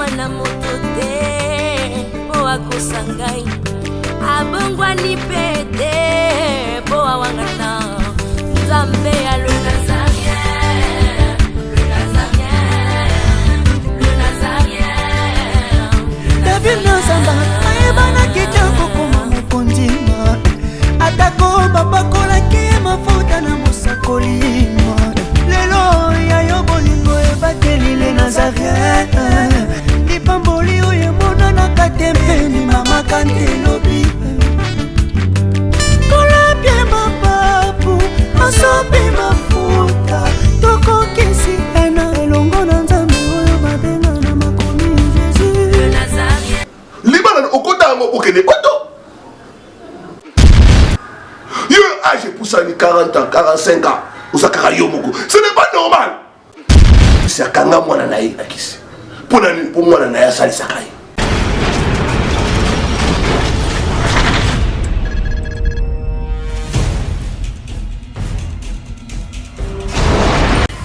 mwana moto te po akosa ngai abongwani pe te po awangata nzambe ya le Nazarien, le Nazarien, le Nazarien. David Nzamba ayebana kitoko koma mokondima atako bapakolaki mafuta na mosakolima lelo yayo bolingo ebateli le Nazarien lipamboli oyo emonanaka te mpeni mama kantelobi kolapie mapapu masopi mafuta tokokisi ena elongo na nzambe oyo babenga na makomi Jésus libala okota yango okende koto yo âge poussani 40 ans 45 ans osakaka yo moko ce n'est pas normal c'est akanga mwana na ye akisi pona ni po mwana na ye asalisaka ye.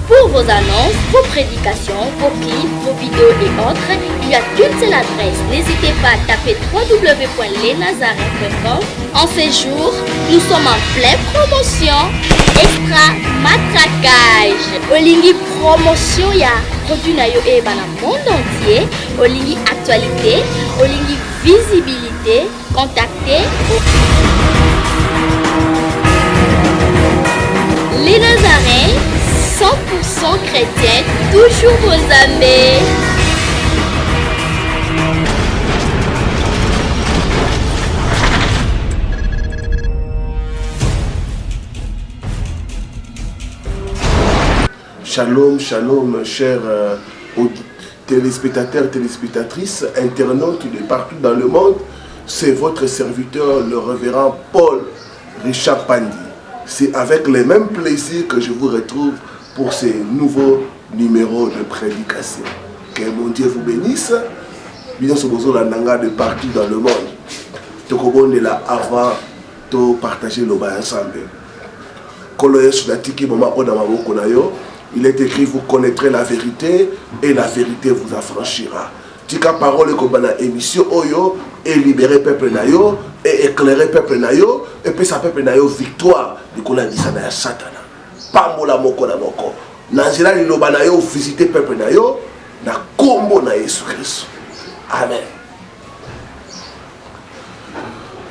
Pour vos annonces, vos prédications, vos clips, vos vidéos et autres, il y a qu'une seule adresse. N'hésitez pas à taper www.lesnazarins.com. En ces jours, nous sommes en pleine promotion. Extra matraquage. Olingi promotion ya produit na yo eba na monde entier. Olingi actualité, Olingi visibilité. Contactez les Nazarins. 100% chrétien, toujours vos amis. Shalom, shalom, chers téléspectateurs, téléspectatrices, internautes de partout dans le monde. C'est votre serviteur, le révérend Paul Richard Pandi. C'est avec les mêmes plaisirs que je vous retrouve pour ces nouveaux numéros de prédication. Que mon Dieu vous bénisse. Bien sûr, vous avez de partout dans le monde. Tokobon de là avant de partager le bas ensemble. Il est écrit, vous connaîtrez la vérité et la vérité vous affranchira. Tika parole kobana émission oyo et libérer peuple nayo et éclairer peuple nayo et puis sa peuple nayo victoire de kola disana ya satana. Pambola moko na moko. Nanzela liloba na yo visiter peuple na yo na kombo na Yesu Christ. Amen.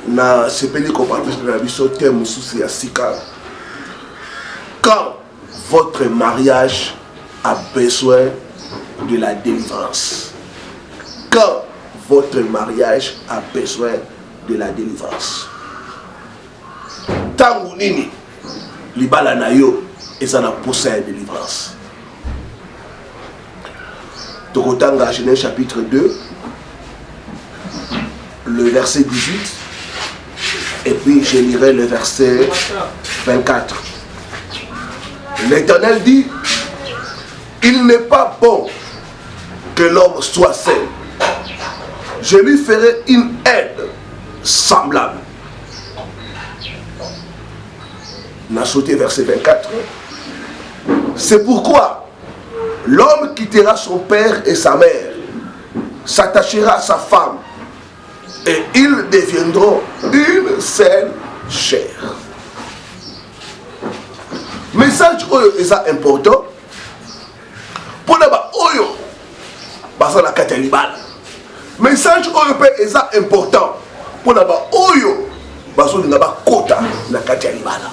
Na sepeli ko partage na biso thème souci ya sika. Quand votre mariage a besoin de la délivrance. Quand votre mariage a besoin de la délivrance. Tangu nini libala na yo ezana posa ya délivrance. Tokotanga Genèse chapitre 2, le verset 18, et puis je lirai le verset 24. L'Éternel dit, il n'est pas bon que l'homme soit seul. Je lui ferai une aide semblable. On a sauté verset 24. C'est pourquoi l'homme quittera son père et sa mère, s'attachera à sa femme, et ils deviendront une seule chair. Message oyo est important pour naba oyo basa la kati ya libala. Message oyo pe est important pour naba oyo baso linga ba kota na kati ya libala.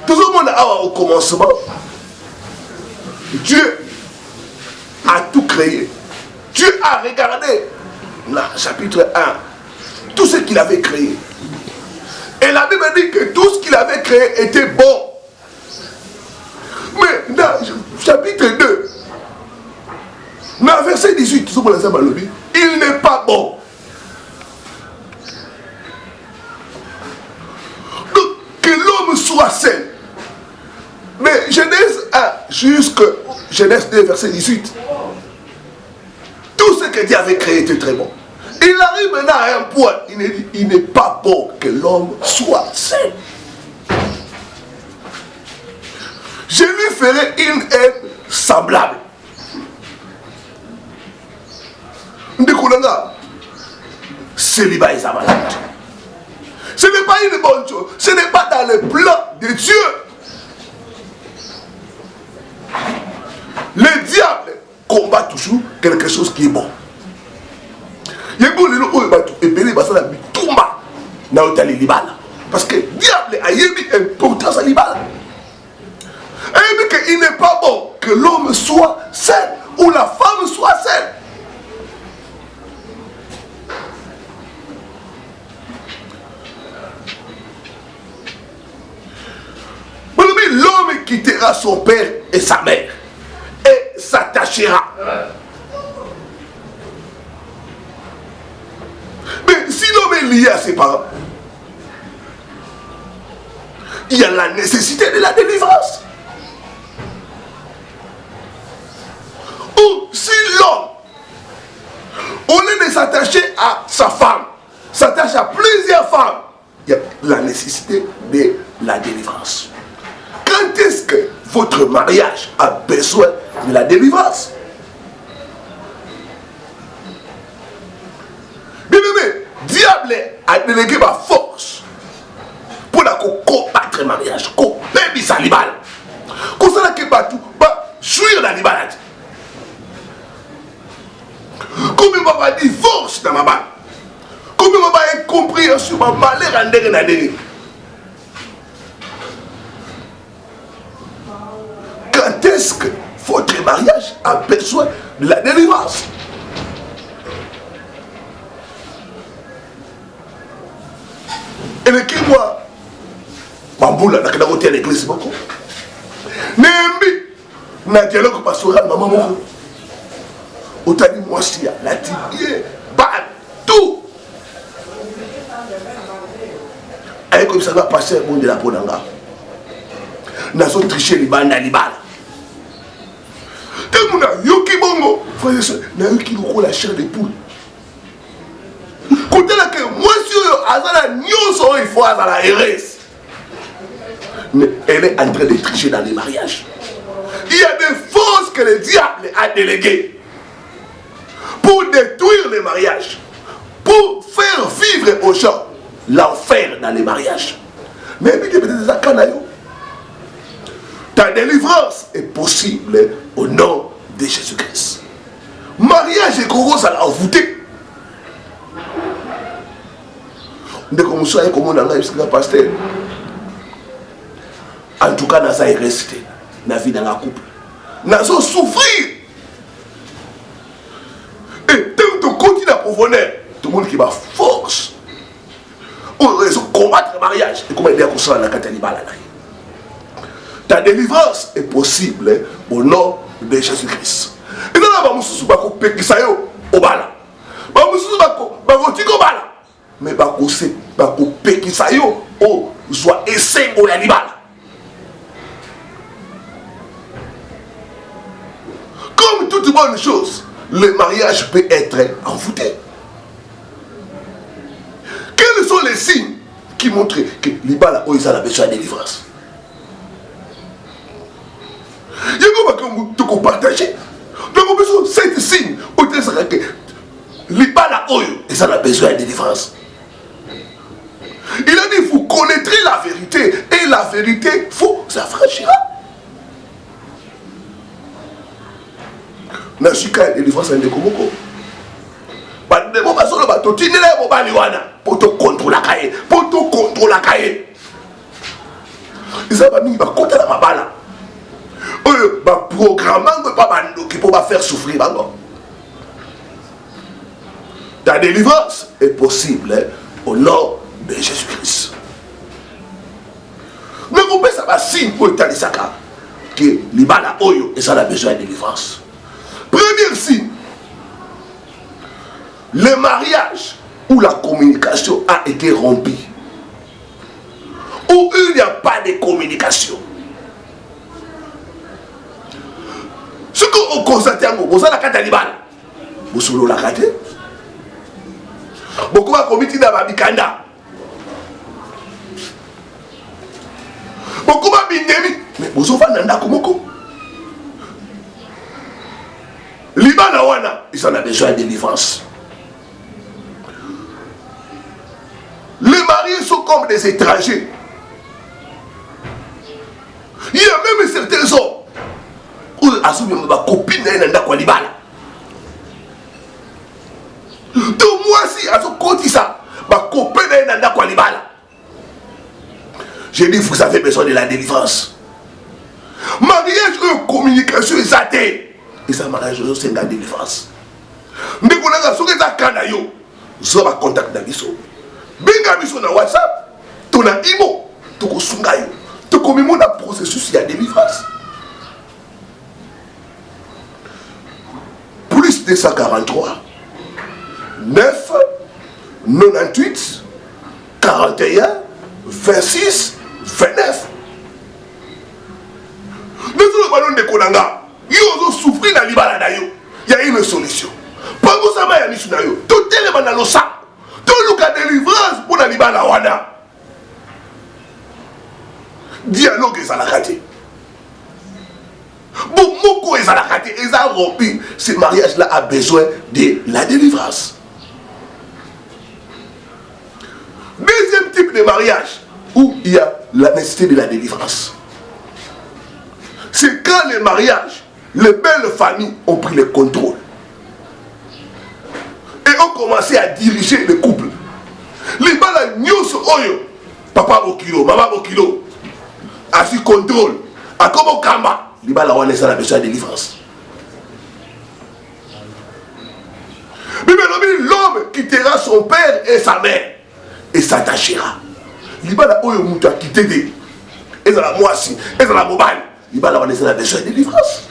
Tout le monde a au commencement, Dieu a tout créé. Dieu a regardé dans chapitre 1 tout ce qu'il avait créé. Et la Bible dit que tout ce qu'il avait créé était bon. Mais dans chapitre 2, dans verset 18, il n'est pas bon. Donc, que l'homme soit sain. Mais Genèse 1 jusqu'à Genèse 2, verset 18, tout ce que Dieu avait créé était très bon. Il arrive maintenant à un point, il n'est pas bon que l'homme soit sain. Je lui ferai une aide semblable. Nanga, célibat et malade. Ce n'est pas une bonne chose. Ce n'est pas dans le plan de Dieu. Le diable combat toujours quelque chose qui est bon. Parce que le diable a eu une importance à l'ibala. Il n'est pas bon que l'homme soit seul ou la femme soit seule. L'homme quittera son père et sa mère et s'attachera. Mais si l'homme est lié à ses parents, il y a la nécessité de la délivrance. Ou si l'homme, au lieu de s'attacher à sa femme, s'attache à plusieurs femmes, il y a la nécessité de la délivrance. Quand est-ce que votre mariage a besoin de la délivrance? Bien aimé, diable a délégué ma force pour combattre le mariage, combattre sa libale. Comme ça, que batou, jouir dans la libale. Comme il m'a divorce dans ma balle. Comme il m'a compris sur ma malheur en dernier. Quand est-ce que votre mariage a besoin de la délivrance? Et le qui moi, Bamboula, n'a qu'à côté à l'église beaucoup. Nembi, n'a dialogue pastoral, maman beaucoup. Autant dit moi si la tibie, tout. Avec comme ça va passer un monde de la Ponanga. N'a pas triché les bandes à l'ibala. Tant qu'on a yoki bongo, frère et soeur, n'a eu qui nous la chair des poules. Quand elle a que moi sur Azala Nyoso, il faut Azala RS. Mais elle est en train de tricher dans les mariages. Il y a des forces que le diable a déléguées pour détruire les mariages, pour faire vivre aux gens l'enfer dans les mariages. Mais ta délivrance est possible au nom de Jésus-Christ. Mariage est gros à l'envoûter. Dès que vous soyez comme on a un pasteur, en tout cas, nous avons resté dans la vie dans la couple. Nous avons souffrir. Et tant que tu continues à profondeur, tout le monde qui va force. On combattre le mariage. Et comment il y a ça dans la catégorie. Ta délivrance est possible au nom de Jésus-Christ. Et là, nous avons péqué ça au bala. Nous avons dit au bala. Mais nous avons péqué ça au soit essai au l'animal. Comme toute bonne chose, le mariage peut être envoûté. Quels sont les signes qui montrent que l'ibala a besoin de délivrance? Il y a un partager. Donc, on a besoin de 7 signes. Que l'ibala a besoin de délivrance. Il a dit, vous connaîtrez la vérité. Et la vérité vous affranchira. Na shika délivrance en Komoko. Ba de ba solo ba to tinela bo ba liwana pour te contrôler la cahier, pour te contrôler la cahier. Ils ba mingi ba kota la mabala. Ba programmant ba bando qui pour ba faire souffrir bango. Ta délivrance est possible au nom de Jésus-Christ. Mais vous pouvez savoir signe pour étaler ça que l'ibala oyo et ça a besoin de délivrance. Premier signe, le mariage où la communication a été rompue, où il n'y a pas de communication. Ce qu'on constate, vous avez la carte à l'ibala, vous avez la carte. Beaucoup de comité dans la Bikanda. Beaucoup de bindemi, mais vous avez un komoko. L'ibala wana, ils en ont besoin de délivrance. mariés sont comme des étrangers. Il y a même certains hommes où ils ma copine n'a pas libala. Donc moi si à ce côté ça, ma copine n'a pas libala. J'ai dit vous avez besoin de la délivrance. Mariage ou communication est athée. Et ça mariage c'est la délivrance. Mais vous avez besoin de kanayo. Vous avez contact d'abisso. Benga biso na WhatsApp, tu na imo, tu ko sungayo. Tu comme mon processus il y a délivrance. Plus 243 9 98 41 26 29. Nous le ballon de Konanga, ils ont souffert dans l'ibala d'ayo. Il y a une solution. Pas que ça m'a mis sur d'ayo. Tout est le banalo ça. Tout le cas de délivrance pour la libala wana. Dialogue est à la raté. Bon, moko est à la raté. Et ça rompu. Ce mariage-là a besoin de la délivrance. Deuxième type de mariage où il y a la nécessité de la délivrance. C'est quand les mariages, les belles familles ont pris le contrôle et ont commencé à diriger le couple. Les balles nyos oyo, papa bokilo, maman bokilo, assis contrôle, à comme kamba, les balles ont besoin de délivrance. Mais l'homme quittera son père et sa mère et s'attachera. Les balles oyo mutu a quitté des, et ça la moisi, et ça la mobile. Il va avoir besoin de délivrance.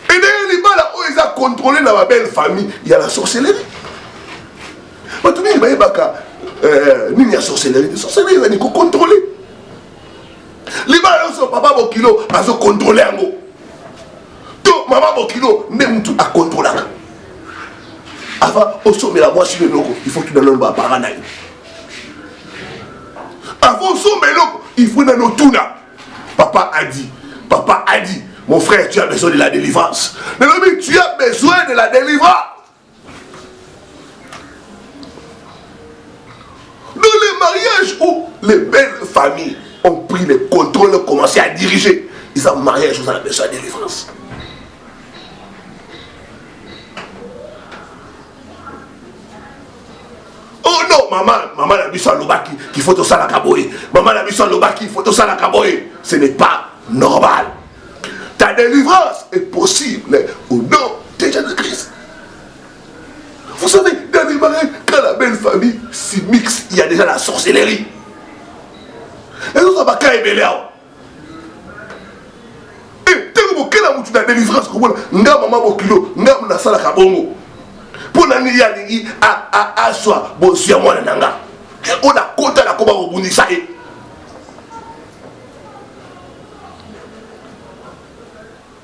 Et d'ailleurs, il va là où ils ont contrôlé dans ma belle famille, il y a la sorcellerie. Mais tout le monde il y a sorcellerie. La sorcellerie, il faut contrôler. Les balles là, son papa Bokilo a contrôlé un mot. Donc, maman Bokilo, même tout a contrôlé. Avant, au sommet, la moitié de l'eau, il faut que tu donnes le bas par an. Avant son mélo, il faut dans nos touna. Papa a dit, mon frère, tu as besoin de la délivrance. Mais tu as besoin de la délivrance. Dans les mariages où les belles familles ont pris le contrôle, ont commencé à diriger, ils ont mariage où ils ont besoin de délivrance. Oh non, maman n'a vu ça l'obaki, qu'il faut tout ça la caboye. Maman n'a vu ça l'obaki, il faut tout ça la caboye. Ce n'est pas normal. Ta délivrance est possible au nom de Jésus-Christ. Vous savez, dans les mariages, quand la belle famille s'y mixe, il y a déjà la sorcellerie. Et nous, ça va quand même. Et tant que vous avez la délivrance, vous avez maman bokilo, vous avez la sala kabongo. Pour nani ya lingi a soi bosia mwana nanga on a kota la koba obundisa e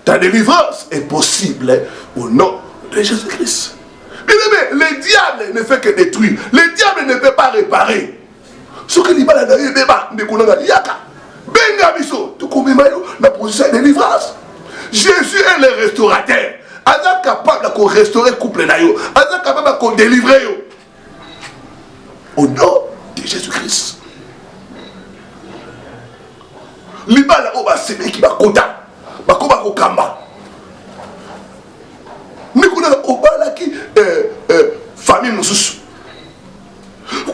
ta délivrance est possible au nom de Jésus-Christ. Le diable ne fait que détruire. Le diable ne peut pas réparer. Ce que l'ibala d'ailleurs débat ne connaît yaka benga biso tout comme mayo la position de délivrance. Jésus est le restaurateur. Aza capable de restaurer le couple nayo. Aza capable de délivrer yo. Au nom de Jésus-Christ. Libala oba sebe ki bakota. Bakoba ko kamba. Mais qu'on a obala ki famille mususu.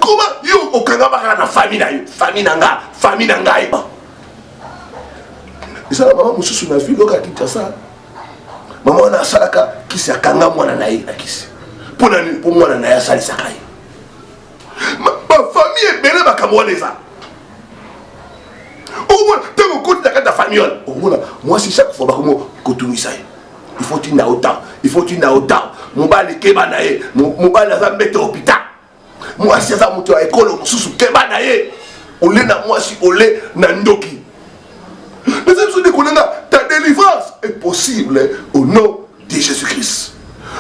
Comment yo okanga baka na famille nayo. Famille nanga iba. Et ça la maman mususu na vie loka kitasa. Maman na salaka kisi akanga mwana na ye akisi pour mwana na ya salisa kai ma famille est belle bakamwana eza au moins tant que côté de la famille au moins moi c'est chaque fois bakomo kotumisa il faut tinda autant mobali keba na ye mobali za mbete hôpital moi c'est ça mutu a école mususu keba na ye ole na moi si ole na ndoki. Mais ta délivrance est possible au nom de Jésus-Christ.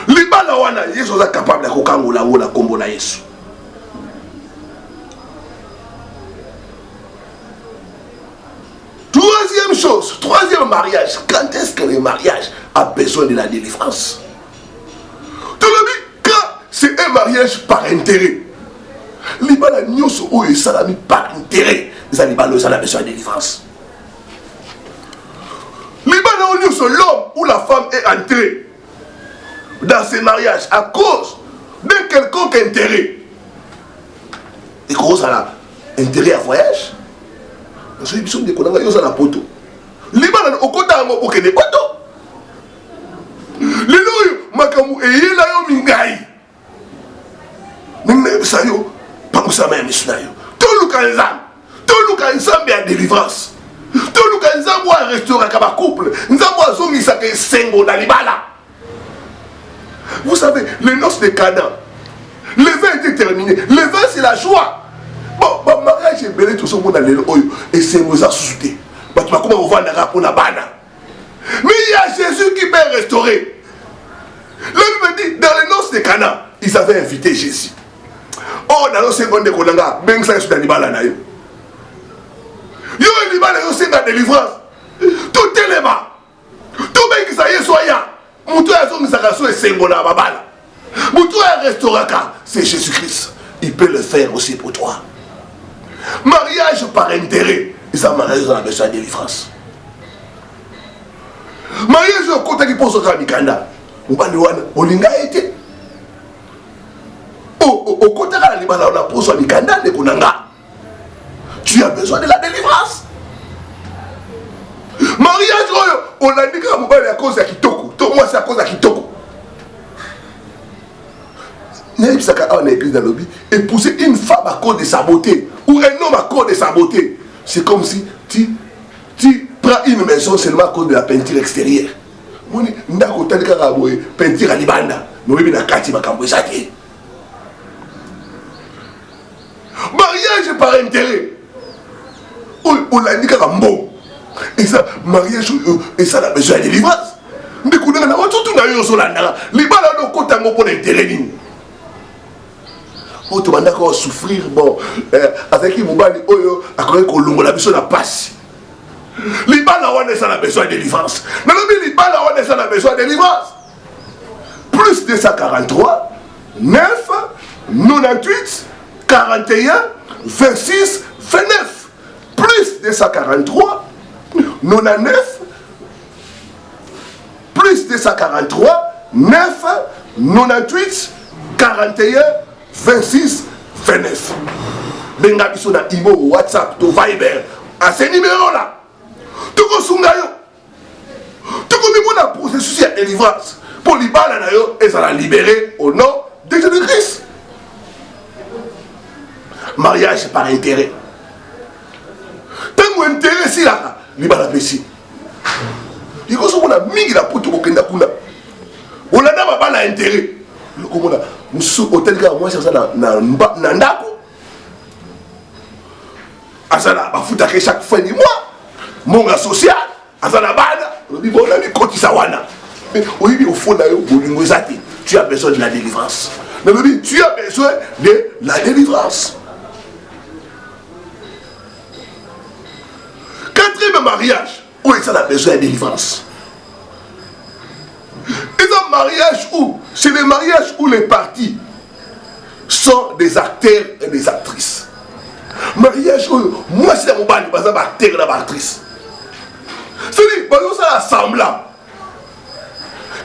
Libala wana Yesu est capable de kokangola wona kombo na Yesu. Troisième mariage. Quand est-ce que le mariage a besoin de la délivrance? Quand mariage par intérêt. Libala nyonso oyo esalami par intérêt. Ça libala ça la besoin de délivrance. Libala nyonso l'homme ou la femme est entré dans ce mariage à cause d'un quelconque intérêt. Et cause à la intérêt à voyage. Parce que les personnes de Konanga yo ça la poto. Libala okota ngo okene poto. Lelo yo makamu eyela yo mingai. Nene sayo pamusa ma misna yo. Toluka nzambe ya délivrance. Toluka nzambe wa restaurer ka ba couple. Nzambe azongisa ke sengo na libala. Vous savez, les noces de Cana, le vin était terminé. Le vin, c'est la joie. Bon, mariage est belé tout ce monde dans l'oyo. Et c'est nous a suscité. Mais tu vas comment on va dans pour la bana. Mais il y a Jésus qui peut restaurer. L'homme me dit, dans les noces de Cana, ils avaient invité Jésus. Oh, dans le second de Kolanga, ben ça est dans l'ibala na yo. Yo l'ibala yo c'est la délivrance. Tout est là-bas. Tout bien qui ça y est soyant. Moutou a son misakaso et Sengola Babala. Moutou a restauraka, c'est Jésus-Christ. Il peut le faire aussi pour toi. Mariage par intérêt. Et ça, mariage dans la besoin de délivrance. Mariage au côté qui pose au Kamikanda. Au Linga été. Au côté de la Libala, on a posé au Mikanda de Kunanga. Tu as besoin de la délivrance. Mariage, on a dit que à cause de Kitoko. Moi, c'est à cause de Kitoko. On a église dans le lobby. Épouser une femme à cause de sa beauté. Ou un homme à cause de sa beauté. C'est comme si tu prends une maison seulement à cause de la peinture extérieure. Peinture à Libanda. Mariage par intérêt. On a dit que bon. Et ça, mariage, et ça, on a besoin de délivrance. Mais quand on a tout na yo solanda, les balles no kotango pour l'intérêt. Oh, tu vas d'accord souffrir, bon, avec qui Moubali, oyo, à quoi qu'on l'ongo la besoin de passe. Les balles on a besoin de délivrance. Mais les balles on a besoin de délivrance. Plus 243, 9, 98, 41, 26, 29. Plus 243, 99, plus 243, 9, 98, 41, 26, 29. Benga biso na imo WhatsApp, to Viber. À ce numéro-là, tu ko sungayo. Tu ko bimo na processus de délivrance. Pour libala na yo, et ça la libérer au nom de Jésus-Christ. Mariage par intérêt. Tant intérêt si là, libala pesi. Il faut que nous ayons la pote au Kenda Kuna. On a d'abord l'intérêt. Nous sommes hôtel que moi, c'est ça dans Nandako. Asana, bafuta que chaque fin du mois. Mon gars social, Asana Bana, on dit bon, on a mis Koti Sawana. Mais au fond, tu as besoin de la délivrance. Mais tu as besoin de la délivrance. Quatrième mariage. Où est-ce qu'on a besoin de délivrance? Et un mariage où? C'est le mariage où les parties sont des acteurs et des actrices. Mariage où moi c'est mon bal, je suis acteur et actrice. C'est-à-dire, ça assemble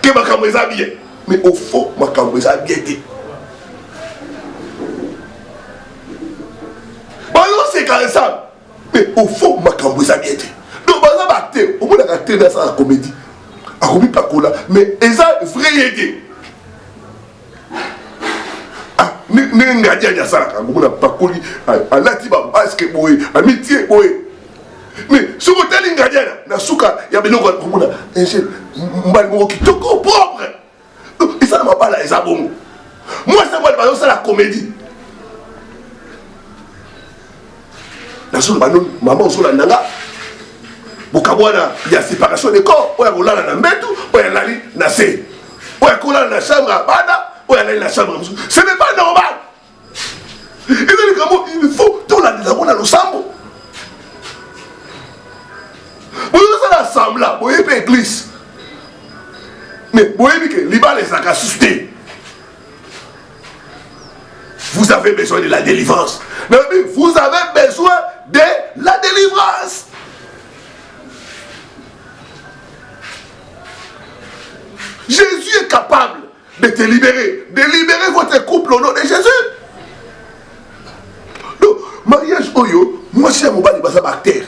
que ma caméra est bien. Mais au fond, ma caméra est bien. C'est quand ça. Mais au fond, ma caméra est bien. Donc, au moins, l'acteur dans la comédie, à Robi Pakola, mais ils ont vrai idée. Ah, n'engadien ya ça, quand on a Pakoli, à l'atiba basque boy, amitié boy. Mais ce côté l'ingradien, na souka, il y a bien encore comme on a un seul mbalmo qui toko propre. Et ça ne m'a pas là, ils ont moi, ça va être ça la comédie. La seule maman sur la nanga. Bukabwana, il y a séparation des corps. Ou il y a la mbetu, ou il y a la se. Ou il y a la chambre à Bada, ou il y a la chambre à Moussou. Ce n'est pas normal. Il faut tout la délagouna le sambo. Vous avez l'assemblée, vous avez l'église. Mais vous avez que l'Iba les a suscités. avez besoin de la délivrance. Vous avez besoin de la délivrance. Jésus est capable de te libérer, de libérer votre couple au nom de Jésus. Donc, mariage oyo, moi je suis un mobile, je suis un acteur.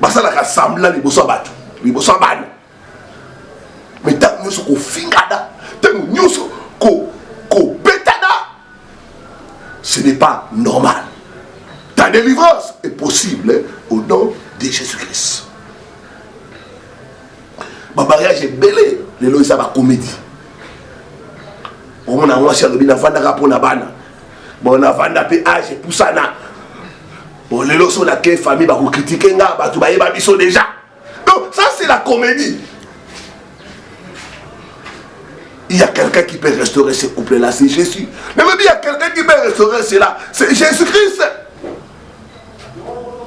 Je suis un semblant, je suis un bateau, je suis un bateau. Mais tant que nous sommes fingada, tant que nous sommes bétada, ce n'est pas normal. Ta délivrance est possible au nom de Jésus-Christ. Mon mariage est belé, les lois ça va comédie. On a moi chez le vanda pour la bana. Bon on a vanda âge pour ça na. Bon les lois sont la famille va critiquer nga ba tu ba yeba biso déjà. Donc ça c'est la comédie. Il y a quelqu'un qui peut restaurer ce couple là, c'est Jésus. Mais même il y a quelqu'un qui peut restaurer cela, c'est Jésus-Christ.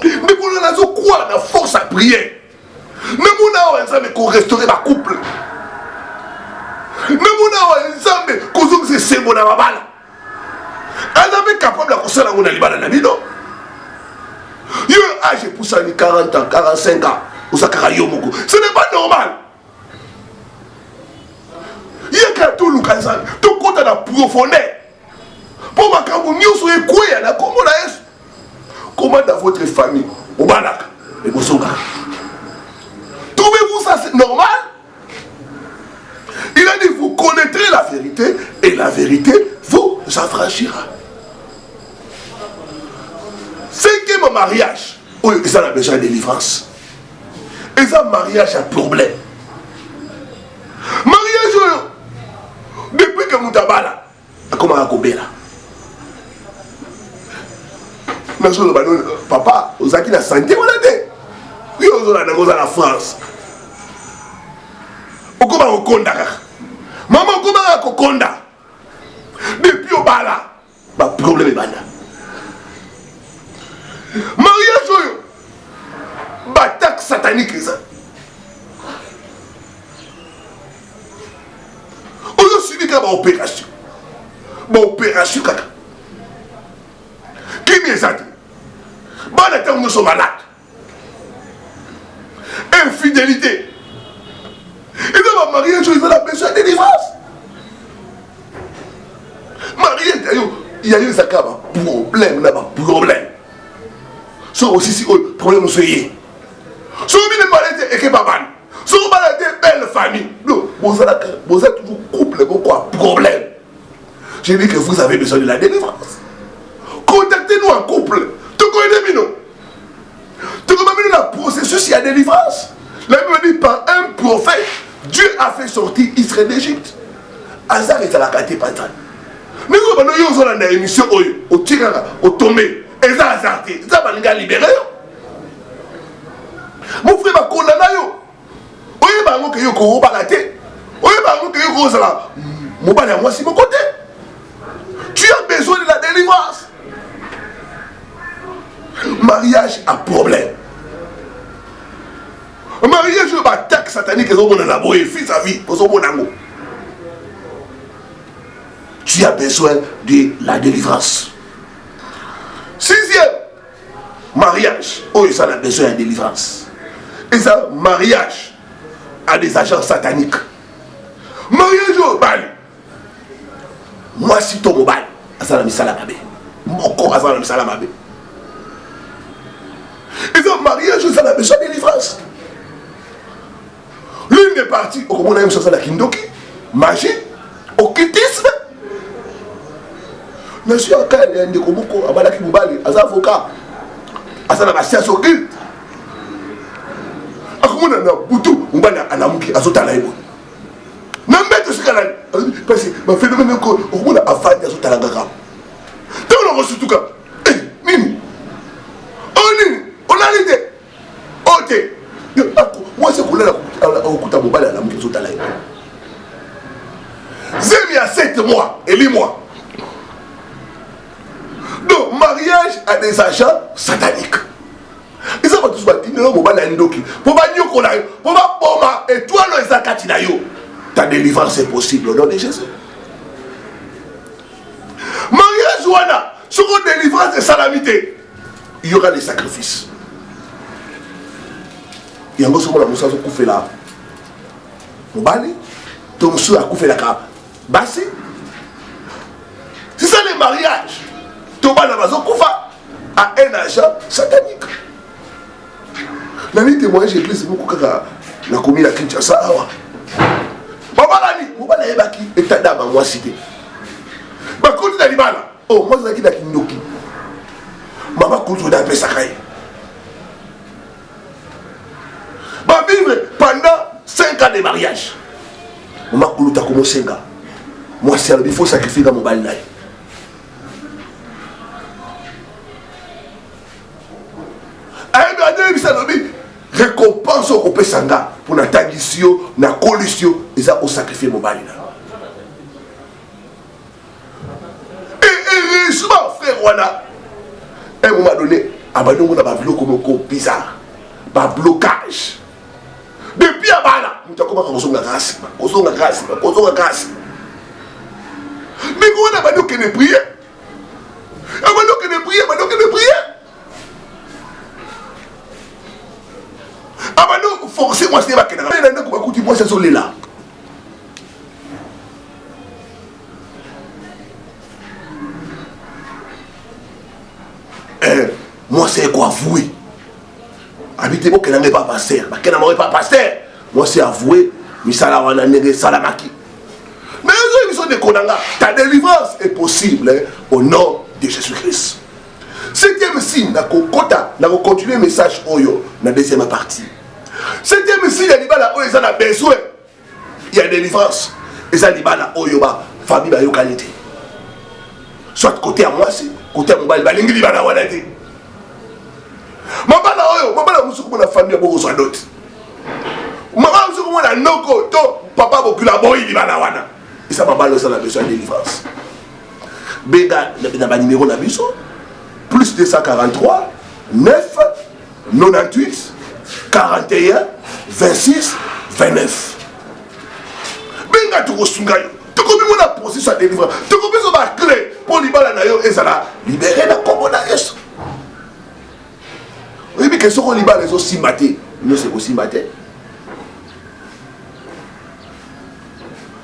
Mais pour nous avons quoi la force à prier. Nous avons restaurer ma couple. Nous avons dit que c'est bon à ma balle. Elle est capable de construire la libana na bino. Yo âge pour ça 40 ans, 45 ans, ou ça karayomoko. Ce n'est pas normal. Il y a qu'à tout le cas, tout compte à la profondeur. Pour ma camoufle, nous sommes quoi à la commune. Comment dans votre famille, au Banak et au Songa. Trouvez-vous ça c'est normal? Il a dit vous connaîtrez la vérité et la vérité vous affranchira. Cinquième mariage, où ils ont besoin de délivrance. Ils ont un mariage à problème. Mariage, depuis que Moutabala a commencé à couper là. Papa, vous avez la santé, on a dit. Oui, on a la France. On commence à Konda. Maman, on commence à Konda. Depuis au Bala, le problème est banda. Mariage, attaque satanique. On a subi une opération. Une opération. Qui est ça? Nous sommes malades. Infidélité. Et dans ma mariage, ils ont besoin de délivrance. Mariage, il y a eu un problème là-bas. Problème. So aussi, si problème, c'est y. Si vous ne parlez pas de baban, si vous parlez de belle famille, vous êtes toujours couple, pourquoi? Problème. J'ai dit que vous avez besoin de la délivrance. Contactez-nous en couple. Tout connaissez-nous. Le processus, il y a délivrance. La Bible dit par un prophète, Dieu a fait sortir Israël d'Égypte. Azar est à la qualité patane. Nous avons une émission au tirara, au tombé. Et ça a zarté. Ça va libérer. Mon frère va condamner. Oui, bah, moi, que yo ko balaté. Oui, bah, moi, que yo ko sala. Mon bal à moi, si mon côté. Tu as besoin de la délivrance. Mariage a problème. Mariage a attaque satanique. Fils à vie. Tu as besoin de la délivrance. Sixième mariage. Oh, ça a besoin de délivrance. Et ça, mariage à des agents sataniques. Mariage au bal. Moi, si ton mobile, ça a mis salamabé. Mon corps, ça a mis salamabé. Et ça, mariage, ça a besoin de délivrance. L'une des parties, au moment où on a eu la kindoki, magie, occultisme. Mais si on a un décoboko, on a un avocat, on a un science occulte. On a un boutou, on a un amuki, on a un amuki. Parce que le phénomène est qu'on a affaire à ce talanga. Tant on a reçu tout cas. Nini. Oh Nini. On a l'idée. Ok. Moi c'est pour l'écouter à mon balai à la mouille sur talanga. J'ai mis à 7 mois et 8 mois. Donc mariage à des agents sataniques. Ils ont tous dit non mon balai à Ndoki. Pour pas dire qu'on a pour pas poma et toi le zakati na yo. Ta délivrance est possible au nom de Jésus. wana, sur une délivrance et salamité, il y aura des sacrifices. Il y a un peu de moussa qui fait là. Mobali, ton moussa a fait là. Bassi. C'est ça les mariages. Ton moussa a un agent satanique. La nuit témoignage l'église, c'est beaucoup de la commune à Kinshasa. Babalani, Mobali Ebaki, état d'âme à moi cité. Bakouti Dalibala, oh, moi je suis Kindoki. Maman Koutou d'Ape Sakai. Va vivre pendant 5 ans de mariage. Maman Koutou t'a commencé 5 ans. Moi, il faut sacrifier dans mon balnaï. Récompense au Kopé Sanga pour la tagission, la collusion, et ça au sacrifier mon balnaï. Et heureusement, frère Wana, à un moment donné, abandon on a un bloc bizarre, un blocage. Depuis Abala, nous avons commencé à grâce. Mais on a abandon que de prier. Abandon que de prier. Abandon forcément c'est pas que moi c'est sur là. Moi c'est quoi avouer. Habitez-moi que n'en pas pasteur. Que n'en pas pasteur. Moi c'est avouer. Misala wana nege salamaki. Mais ils sont des konanga. Ta délivrance est possible au nom de Jésus-Christ. Septième signe, n'a continué le message oyo dans la deuxième partie. Septième signe, il y a besoin. Il y a délivrance. Et ça, il y a oyo ba famille ba yo qualité. Soit côté à moi, côté à mon bal, il y a wana te. Mabala oyo, mabala musuku na famille boko so d'autres. Mabala musuku na noko to papa bokula boy il y a wana. Et ça mabala ça la besoin de délivrance. Bega na numéro na biso plus 243 9 98 41 26 29. Benga tukosungayo. Tukobi mona processus de délivrance. Tukobi so ba clé pour libala na yo ezala libérer na kombo na Yesu. Oui, mais qu'est-ce qu'on libère les autres simbatés? Nous, c'est aussi simbaté.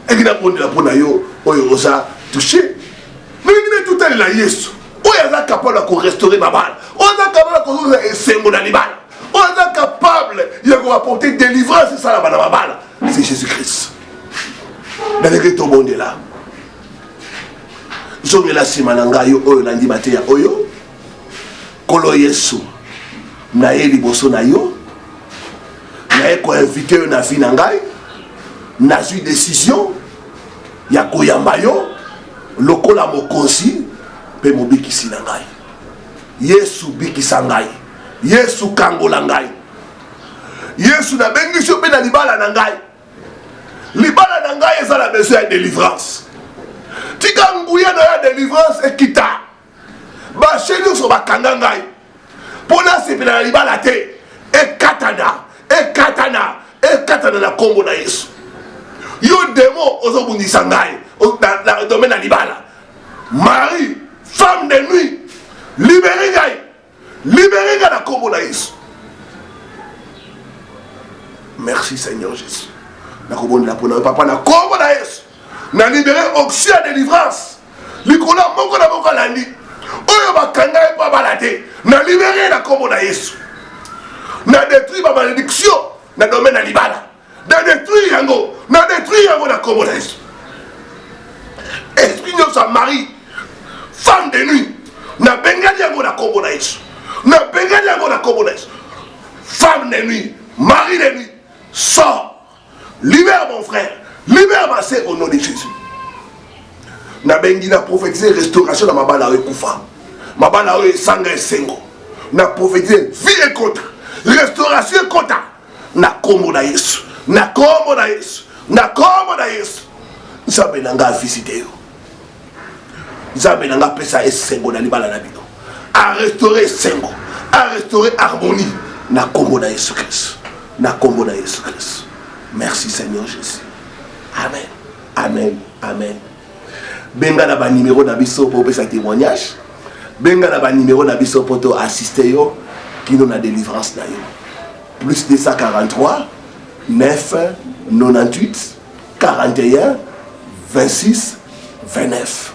Et il a pris la peau, il a touché. Mais il est tout à l'heure, Yesu. On est capable de restaurer ma balle. On est capable de restaurer mon animal. On est capable de apporter délivrance, c'est ça la balle. C'est Jésus-Christ. Dans le tout le monde est là. Je suis là, si Manangayo, Oyo, Nandi Matéa, Oyo, Kolo Yesu. Naye liboso na yo naye ko invité na vie na ngai na suis décision ya koyamba yo lokola mokonzi pe mobikisi na ngai Yesu bikisa ngai Yesu kangola ngai Yesu na bengi so pe na libala na ngai eza la besoin de délivrance tika nguya na ya délivrance ekita ba chenyo so bakanga ngai pona sepela na libala te ekatana na kombo na Yesu yo démon ozobundisa ngai na domaine na libala Marie femme de nuit libérez ngai na kombo na Yesu. Merci Seigneur Jésus na kombo na pona papa na kombo na Yesu na libérer oxy à délivrance likola moko na moko landi oyo bakanga e pa balate na libérer na kombo na Yesu na détruire ma malédiction na domaine na libala na détruire yango na kombo na Yesu esprit de sa Marie femme de nuit na bengali yango na kombo na Yesu femme de nuit mari de nuit sors libère mon frère libère ma sœur au nom de Jésus. Na bengi na prophétiser restauration dans ma bala ekufa mabala oyo esanga esengo na prophétiser vie ekota restauration ekota na kombo na Yesu nzambe nanga visite yo nzambe nanga pesa esengo na libala na bino a restaurer esengo a restaurer harmonie na kombo na Yesu Christ merci Seigneur Jésus. Amen. benga na ba numéro na biso pour sa témoignage, benga na ba numéro na biso pour assister yo kino na délivrance na yo. Plus 243 9 98 41 26 29.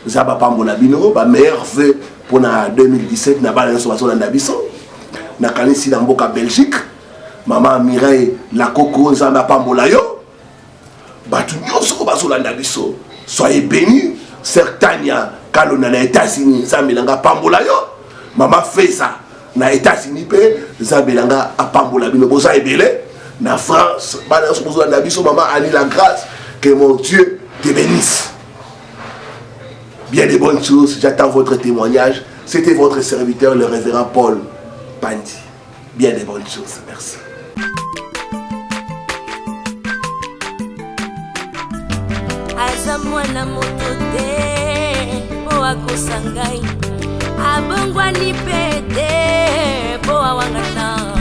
Zaba pambola bino ba meilleur vœu pour na 2017 na ba na so na biso na kanisi na mboka Belgique. Maman Mireille la coco nzamba pambola yo. Batu nyonso bazolanda biso. Soyez bénis. Certainia kalona na États-Unis nzambelanga pambola yo. Maman fait ça na États-Unis pe nzambelanga apambola bino boza ebele. Na France bana so bazolanda biso maman Annie la grâce que mon Dieu te bénisse. Bien des bonnes choses, j'attends votre témoignage. C'était votre serviteur le révérend Paul Pandi. Bien des bonnes choses, merci. Aza mwana moto te po akosa ngai, abongwani pe te po awangata.